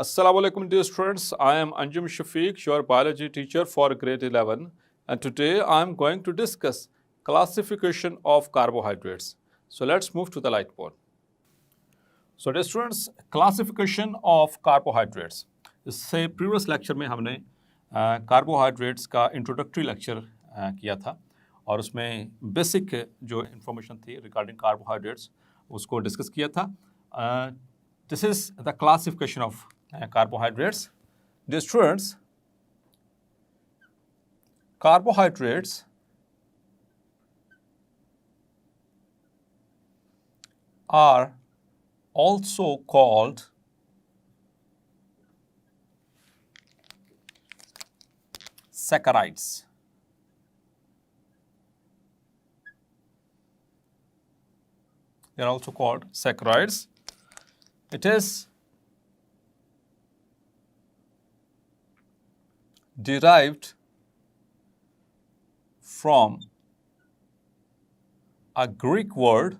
Assalamu alaikum dear students, I am Anjum Shafiq, your biology teacher for grade 11, and today I am going to discuss classification of carbohydrates. So let's move to the whiteboard. So dear students, classification of carbohydrates. इससे previous lecture में हमने carbohydrates का introductory lecture किया था और उसमें basic जो information थी regarding carbohydrates उसको discuss किया था. This is the classification of carbohydrates. Dear students, carbohydrates are also called saccharides. They are also called saccharides. It is derived from a Greek word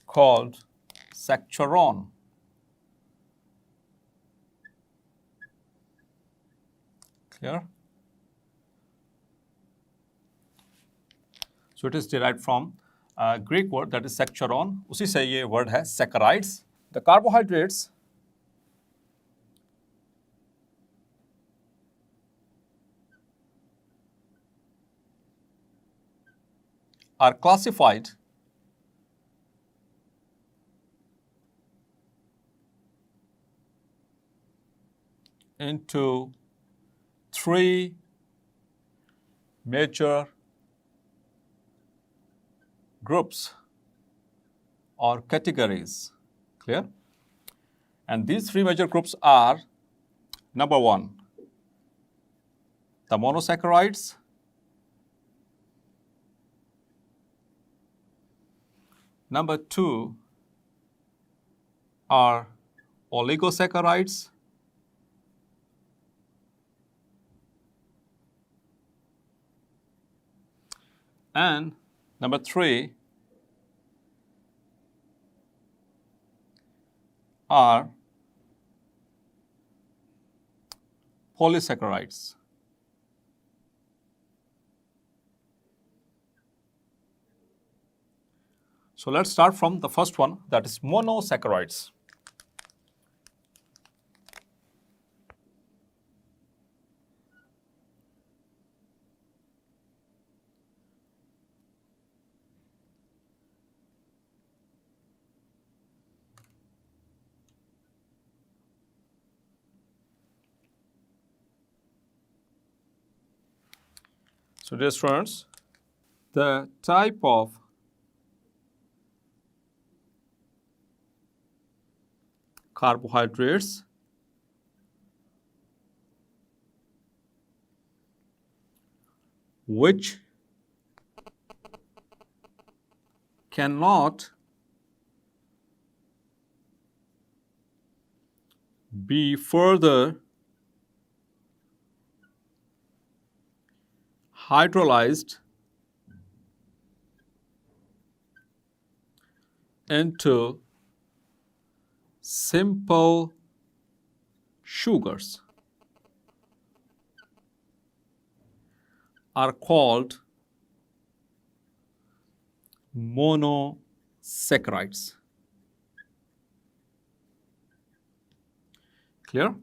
called saccharon. Clear? So it is derived from a Greek word that is saccharon. उसी से ये word है saccharides. The carbohydrates are classified into three major groups or categories. Clear? And these three major groups are, number one, the monosaccharides, number two are oligosaccharides, and number three are polysaccharides. So let's start from the first one, that is monosaccharides. So dear students, the type of carbohydrates which cannot be further hydrolyzed into simple sugars are called monosaccharides. Clear?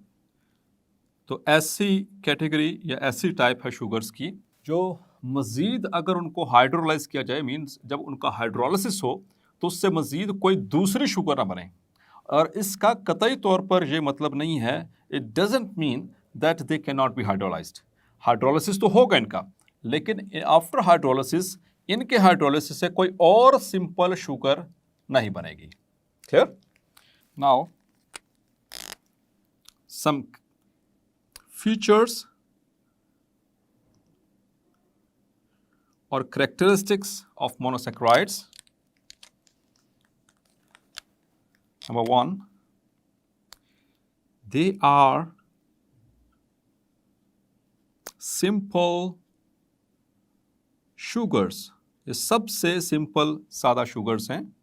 तो ऐसी category या ऐसी type है sugars की जो मज़ीद अगर उनको हाइड्रोलाइज किया जाए, मीन्स जब उनका हाइड्रोलिसिस हो तो उससे मज़ीद कोई दूसरी शुगर ना बने. और इसका कतई तौर पर ये मतलब नहीं है, it doesn't mean that they can not be hydrolysed. Hydrolysis तो होगा इनका, लेकिन आफ्टर हाइड्रोलिसिस इनके हाइड्रोलिसिस से कोई और सिंपल शुगर नहीं बनेगी. Clear? Now some features or characteristics of monosaccharides. Number one, they are simple sugars ये सबसे सिंपल सादा शुगर्स हैं.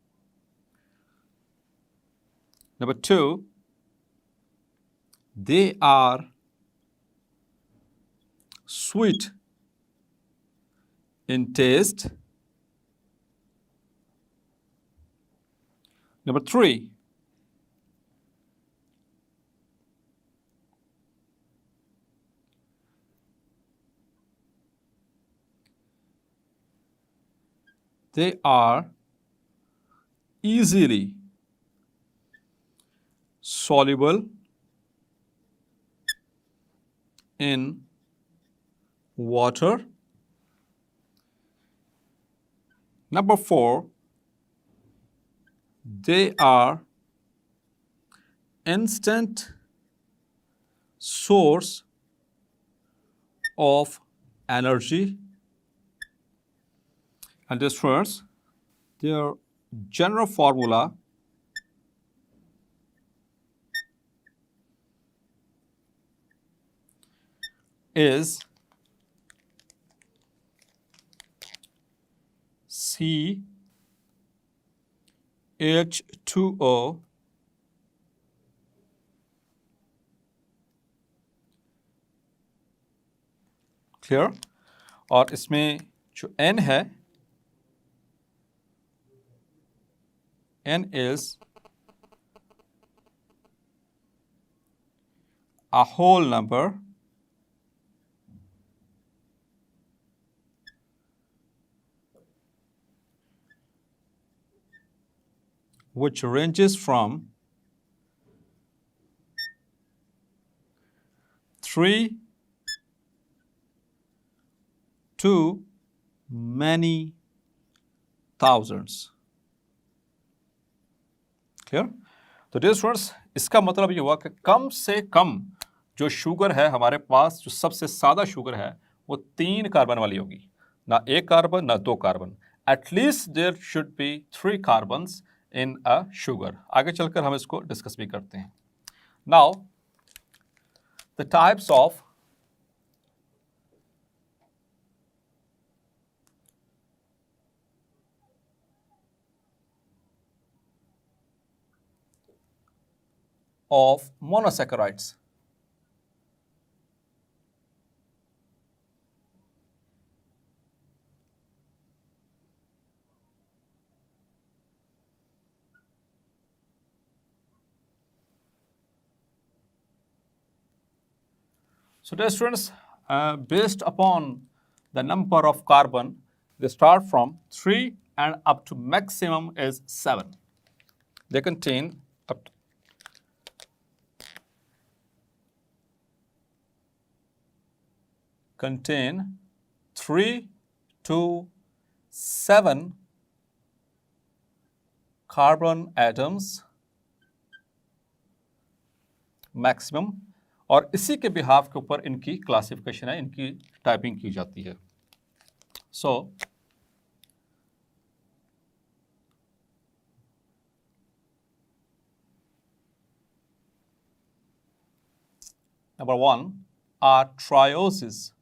Number 2, they are sweet in taste. Number 3, they are easily soluble in water. Number 4, they are instant source of energy. And this first, their general formula is CH2O clear. और इसमें जो N है, N is a whole number which ranges from 3 to many thousands. Clear. तो dear students, इसका मतलब ये हुआ कि कम से कम जो शुगर है हमारे पास, जो सबसे सादा शुगर है, वो 3 कार्बन वाली होगी. ना 1 कार्बन ना 2 carbon. At least there should be 3 carbons in a sugar. आगे चलकर हम इसको डिस्कस भी करते हैं. Now the types of monosaccharides. So dear students, based upon the number of carbon, they start from 3 and up to maximum is 7. They contain up to contain 3 to 7 carbon atoms maximum. और इसी के behalf के ऊपर इनकी classification है, इनकी typing की जाती है. So number 1 are trioses.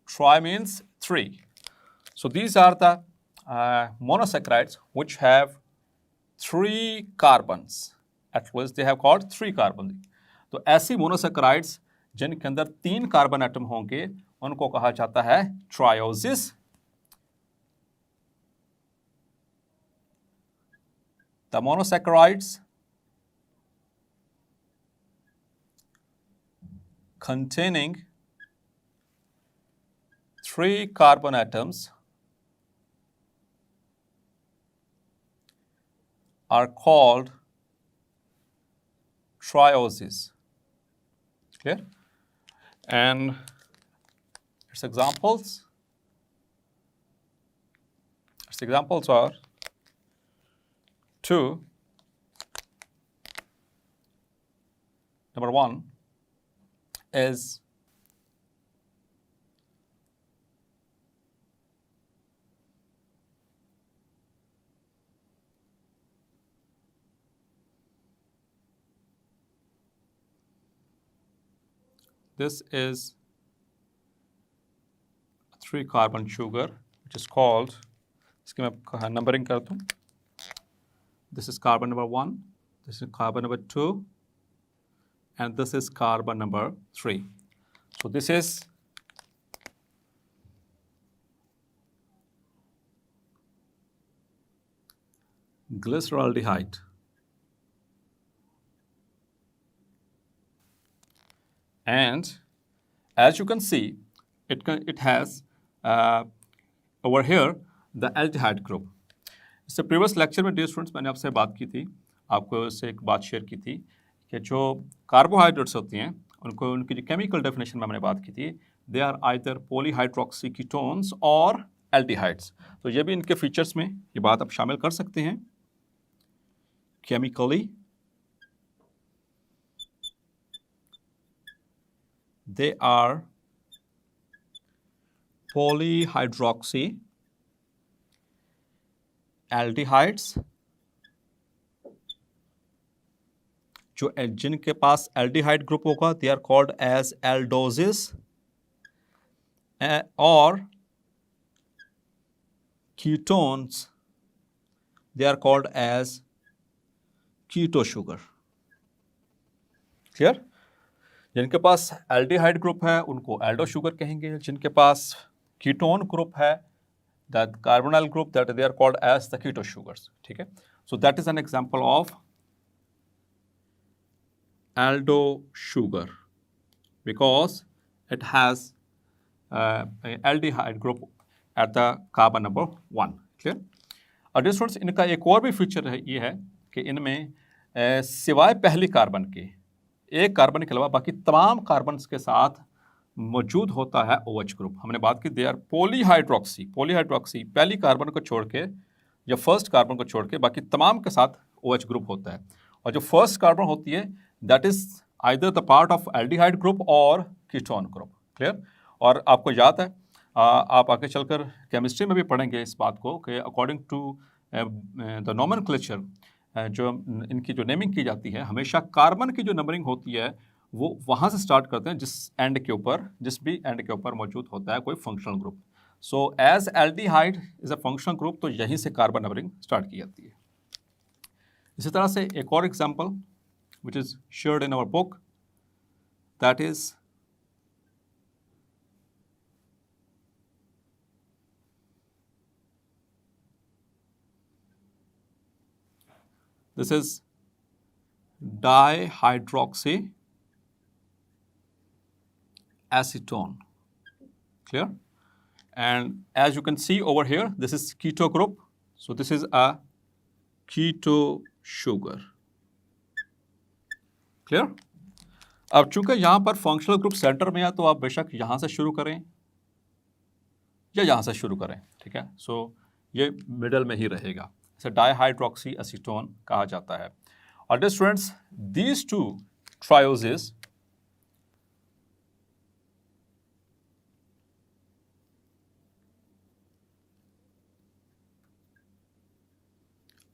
Tri means 3. So these are the monosaccharides which have 3 carbons. At least they have got 3 carbon. तो ऐसी मोनोसैकेराइड्स जिनके अंदर 3 कार्बन एटम होंगे उनको कहा जाता है ट्रायोसिस. The monosaccharides containing 3 carbon atoms are called trioses. Clear? And its examples are 2. Number 1 is this is 3 carbon sugar which is called, इसकी मैं नंबरिंग कर दूँ. This is carbon number 1, this is carbon number 2, and this is carbon number 3. So this is glyceraldehyde. And as you can see, it has over here the aldehyde group. इससे previous lecture में dear students मैंने आपसे बात की थी, आपको इससे एक बात शेयर की थी कि जो कार्बोहाइड्रेट्स होती हैं उनको उनकी जो केमिकल डेफिनेशन में हमने बात की थी, they are either polyhydroxy ketones और एल्डिहाइड्स. तो ये भी इनके फीचर्स में ये बात आप शामिल कर सकते हैं. Chemically they are polyhydroxy aldehydes, जो जिनके पास एल्डिहाइड ग्रुप होगा they are called as aldoses, और ketones they are called as keto sugar. Clear? जिनके पास एल्डिहाइड ग्रुप है उनको एल्डो शुगर कहेंगे, जिनके पास कीटोन ग्रुप है that carbonyl group that they are called as the keto sugars. ठीक है, so that is an example of aldo sugar because it has aldehyde group at the carbon number 1. Clear? और students इनका एक और भी feature है, ये है कि इनमें सिवाय पहली कार्बन के, एक कार्बन के अलावा बाकी तमाम कार्बन्स के साथ मौजूद होता है OH ग्रुप. हमने बात की दे आर पॉलीहाइड्रोक्सी पहली कार्बन को छोड़ के या फर्स्ट कार्बन को छोड़ के बाकी तमाम के साथ OH ग्रुप होता है. और जो फर्स्ट कार्बन होती है that is either the part of aldehyde group और कीटोन ग्रुप. क्लियर? और आपको याद है आप आगे चलकर केमिस्ट्री में भी पढ़ेंगे इस बात को कि अकॉर्डिंग टू द नोमेनक्लेचर, जो इनकी जो नेमिंग की जाती है, हमेशा कार्बन की जो नंबरिंग होती है वो वहाँ से स्टार्ट करते हैं जिस भी एंड के ऊपर मौजूद होता है कोई functional group. So as aldehyde is a functional group, तो यहीं से कार्बन नंबरिंग स्टार्ट की जाती है. इसी तरह से एक और example which is shared in our book, that is this is dihydroxy acetone. Clear? And as you can see over here, this is keto group, so this is a keto sugar. Clear? अब चूंकि यहां पर functional group centre में है तो आप बेशक यहां से शुरू करें या यहां से शुरू करें. ठीक है, सो ये मिडल में ही रहेगा, इसे डाइहाइड्रोक्सी एसीटोन कहा जाता है. और students these two trioses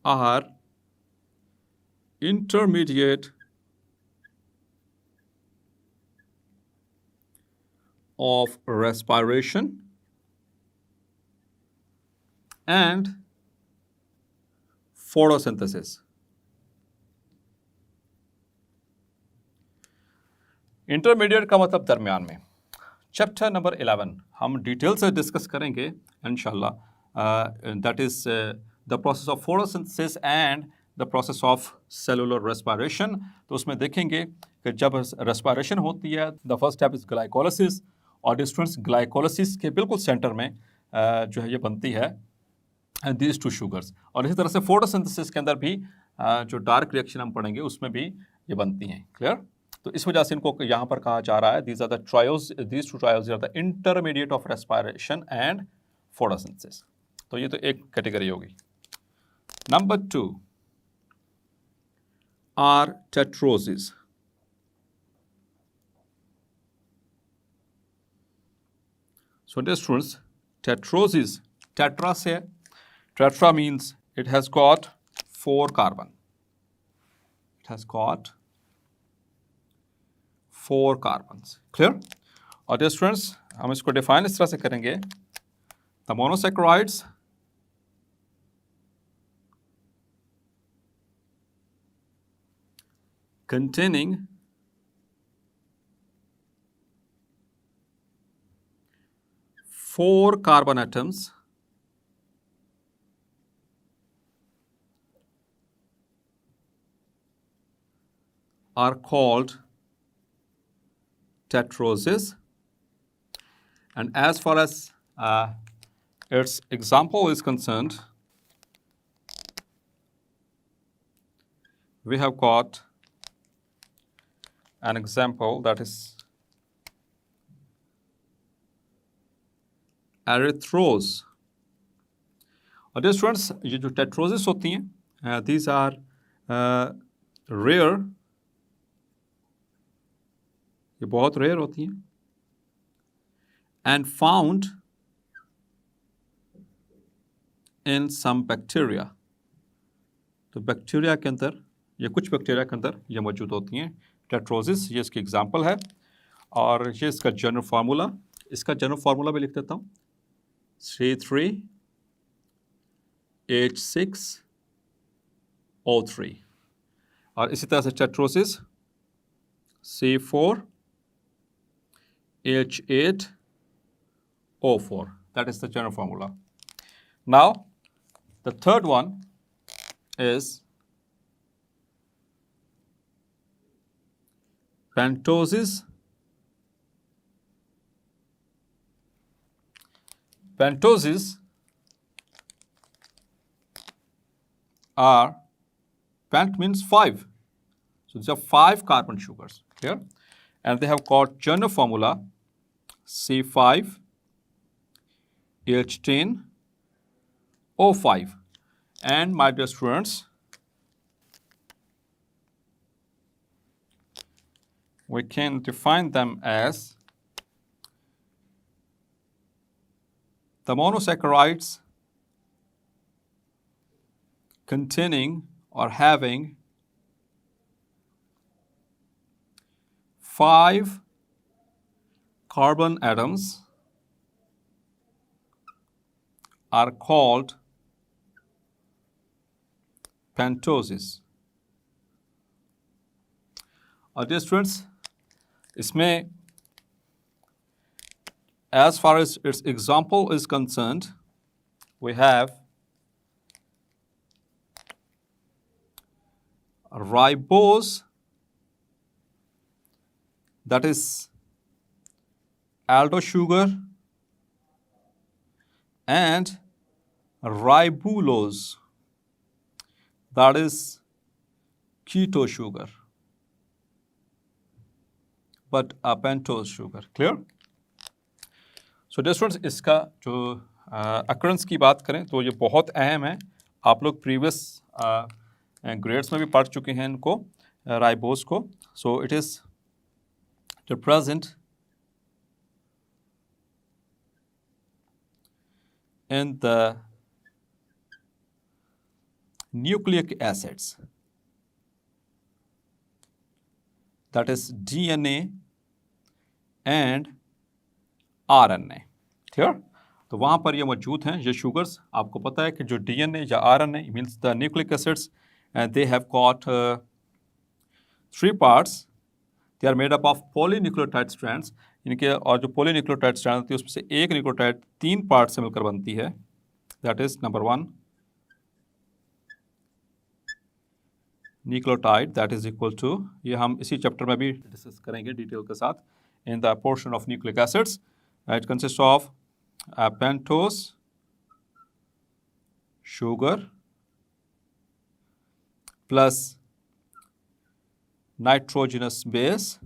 are intermediate of respiration and photosynthesis. Intermediate का मतलब दरमियान में. चैप्टर नंबर 11 हम डिटेल से डिस्कस करेंगे इंशाल्लाह. That is the process of photosynthesis and the process of cellular respiration. तो उसमें देखेंगे कि जब रेस्पिरेशन होती है the first step is glycolysis, और स्टूडेंट्स ग्लाइकोलिसिस के बिल्कुल सेंटर में जो है ये बनती है दीज टू शुगर्स. और इसी तरह से फोटोसिंथेसिस के अंदर भी जो डार्क रिएक्शन हम पढ़ेंगे उसमें भी ये बनती हैं. क्लियर? तो इस वजह से इनको यहाँ पर कहा जा रहा है these are the triose, these two triose are the intermediate of respiration and photosynthesis. तो ये तो एक कैटेगरी होगी. Number 2 are tetroses. So dear students tetroses, tetra से, tetra means it has got 4 carbon. It has got 4 carbons. Clear? और dear students, हम इसको define इस तरह से करेंगे, the monosaccharides containing 4 carbon atoms are called tetroses, and as far as its example is concerned, we have got an example, that is erythrose. और dear students, ये जो tetroses होती हैं, these are rare, ये बहुत रेयर होती हैं, and found in some bacteria. तो बैक्टीरिया के अंदर, ये कुछ बैक्टीरिया के अंदर ये मौजूद होती हैं टेट्रोसिस, ये इसकी एग्जांपल है। और ये इसका जनरल फार्मूला, इसका जनरल फार्मूला भी लिख देता हूँ, C3H6O3। और इसी तरह से टेट्रोसिस C4H8O4, that is the general formula. Now the third one is pentoses. Pentoses are, pent means 5, so these are 5 carbon sugars here, and they have got general formula C5H10O5. And my dear students, we can define them as the monosaccharides containing or having 5 carbon atoms are called pentoses. और dear students, इसमें as far as its example is concerned, we have ribose, that is aldose sugar, and ribulose, that is keto sugar, but a pentose sugar. Clear? So dear students, इसका जो occurrence की बात करें तो ये बहुत अहम है, आप लोग previous grades में भी पढ़ चुके हैं इनको, ribose को. So it is present in the nucleic acids, that is DNA and RNA. Clear? तो वहाँ पर ये मौजूद हैं ये sugars. आपको पता है कि जो DNA या RNA means the nucleic acids, and they have got 3 parts. They are made up of polynucleotide strands. इनके और जो polynucleotide strand होती है उसमें से एक न्यूक्लियोटाइड 3 पार्ट से मिलकर बनती है. That is number 1 nucleotide, that is equal to, ये हम इसी चैप्टर में भी डिस्कस करेंगे डिटेल के साथ, in the portion of nucleic acids. It consists of pentose sugar plus nitrogenous base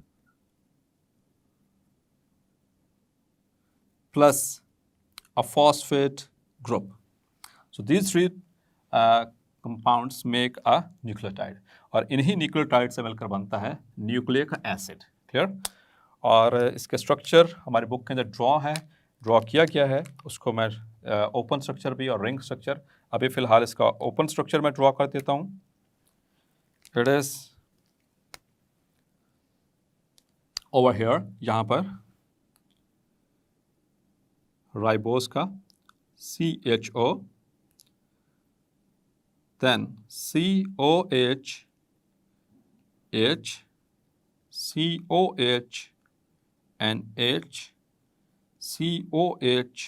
plus a phosphate group. So these 3 compounds make a nucleotide, और इन्हीं न्यूक्लियोटाइड से मिलकर बनता है न्यूक्लिक एसिड. क्लियर? और इसके स्ट्रक्चर हमारी बुक के अंदर ड्रॉ किया गया है, उसको मैं ओपन स्ट्रक्चर भी और रिंग स्ट्रक्चर, अभी फ़िलहाल इसका ओपन स्ट्रक्चर मैं ड्रॉ कर देता हूँ. इट इज़ ओवर हियर यहाँ पर राइबोस का CHO, then COH, H, COH, NH, COH,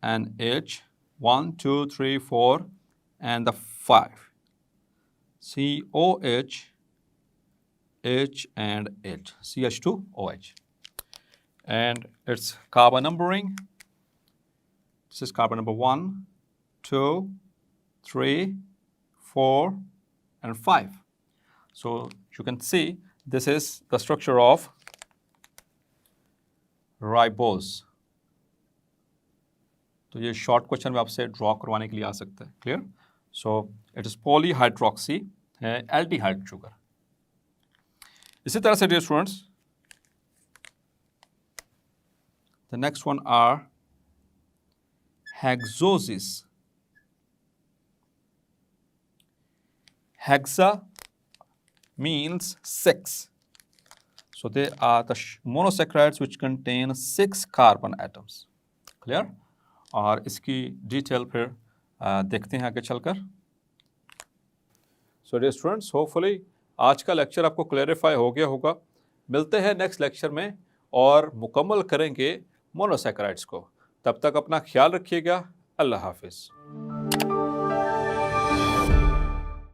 NH, 1, 2, 3, 4, and the 5. COH, H, and H, CH2OH. And its carbon numbering. This is carbon number 1, 2, 3, 4, and 5. So you can see this is the structure of ribose. तो ये short question में आपसे draw करवाने के लिए आ सकता है. Clear? So it is polyhydroxy aldehyde sugar. इसी तरह से dear students, the next one are hexoses. Hexa means 6. So they are the monosaccharides which contain 6 carbon atoms. Clear? और इसकी डिटेल फिर देखते हैं आगे चलकर. So dear students, hopefully आज का लेक्चर आपको क्लैरिफाई हो गया होगा. मिलते हैं नेक्स्ट लेक्चर में और मुकम्मल करेंगे मोनोसैकेराइड्स को. तब तक अपना ख्याल रखिएगा. अल्लाह हाफिज़.